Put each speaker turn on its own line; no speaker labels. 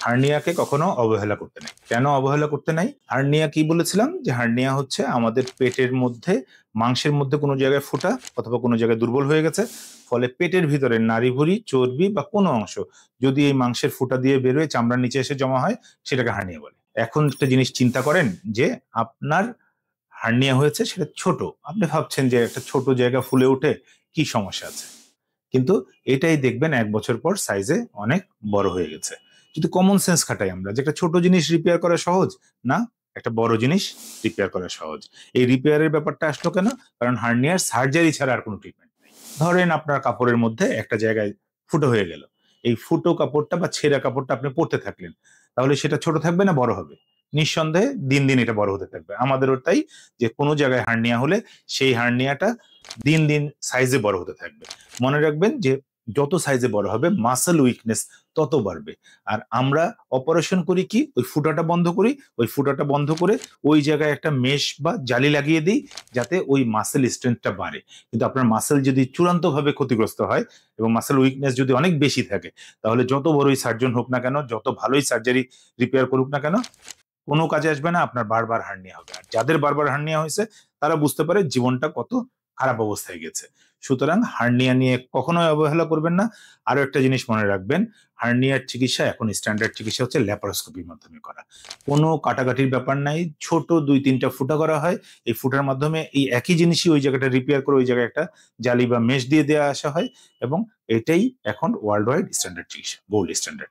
হার্নিয়াকে কখনো অবহেলা করতে নাই। কেন অবহেলা করতে নাই? হার্নিয়া কি বলেছিলাম যে হার্নিয়া হচ্ছে আমাদের পেটের মধ্যে মাংসের মধ্যে কোনো জায়গায় ফোঁটা অথবা কোনো জায়গায় দুর্বল হয়ে গেছে, ফলে পেটের ভিতরে নাড়িভুঁড়ি, চর্বি বা কোনো অংশ যদি এই মাংসের ফোঁটা দিয়ে বেরোয় চামড়ার নিচে এসে জমা হয়, সেটাকে হার্নিয়া বলে। এখন একটা জিনিস চিন্তা করেন যে আপনার হার্নিয়া হয়েছে সেটা ছোট, আপনি ভাবছেন যে একটা ছোট জায়গা ফুলে উঠে কি সমস্যা আছে, কিন্তু এটাই দেখবেন 1 বছর পর সাইজে অনেক বড় হয়ে গেছে। যদি কমন সেন্স খাটাই আমরা যে একটা ছোট জিনিস রিপেয়ার করা সহজ না, একটা বড় জিনিস রিপেয়ার করা সহজ। এই রিপেয়ারের ব্যাপারটা আসলো কেন? কারণ হার্নিয়ার সার্জারি ছাড়া আর কোনো ট্রিটমেন্ট নেই। ধরেন আপনার কাপড়ের মধ্যে একটা জায়গায় ফুটো হয়ে গেল, এই ফুটো কাপড়টা বা ছেঁড়া কাপড়টা আপনি পরতে থাকলেন, তাহলে সেটা ছোট থাকবে না বড় হবে? নিঃসন্দেহে দিন দিন এটা বড় হতে থাকবে। আমাদেরও তাই, যে কোনো জায়গায় হার্নিয়া হলে সেই হার্নিয়াটা দিন দিন সাইজে বড় হতে থাকবে। মনে রাখবেন যে যত সাইজে বড় হবে মাসল উইকনেস তত বাড়বে। আর আমরা অপারেশন করি কি, ওই ফুটাটা বন্ধ করি, ওই ফুটাটা বন্ধ করে ওই জায়গায় একটা মেশ বা জালি লাগিয়ে দিই যাতে ওই মাসেল স্ট্রেংথটা বাড়ে। কিন্তু আপনার মাসেল যদি চূড়ান্তভাবে ক্ষতিগ্রস্ত হয় এবং মাসেল উইকনেস যদি অনেক বেশি থাকে, তাহলে যত বড়ই সার্জন হোক না কেন, যত ভালোই সার্জারি রিপেয়ার করুক না কেন, কোনো কাজে আসবে না, আপনার বারবার হার্নিয়া হবে। আর যাদের বারবার হার্নিয়া হয়েছে তারা বুঝতে পারে জীবনটা কত খারাপ অবস্থায় গেছে। সুতরাং হার্নিয়া নিয়ে কখনোই অবহেলা করবেন না। আরো একটা জিনিস মনে রাখবেন, হার্নিয়ার চিকিৎসা এখন স্ট্যান্ডার্ড চিকিৎসা হচ্ছে ল্যাপারোস্কোপির মাধ্যমে করা। কোনো কাটাকাটির ব্যাপার নাই, ছোট 2-3টা ফুটা করা হয়, এই ফুটার মাধ্যমে এই একই জিনিসই ওই জায়গাটা রিপেয়ার করে ওই জায়গায় একটা জালি বা মেশ দিয়ে দেওয়া আসা হয়, এবং এটাই এখন ওয়ার্ল্ড ওয়াইড স্ট্যান্ডার্ড চিকিৎসা, গোল্ড স্ট্যান্ডার্ড।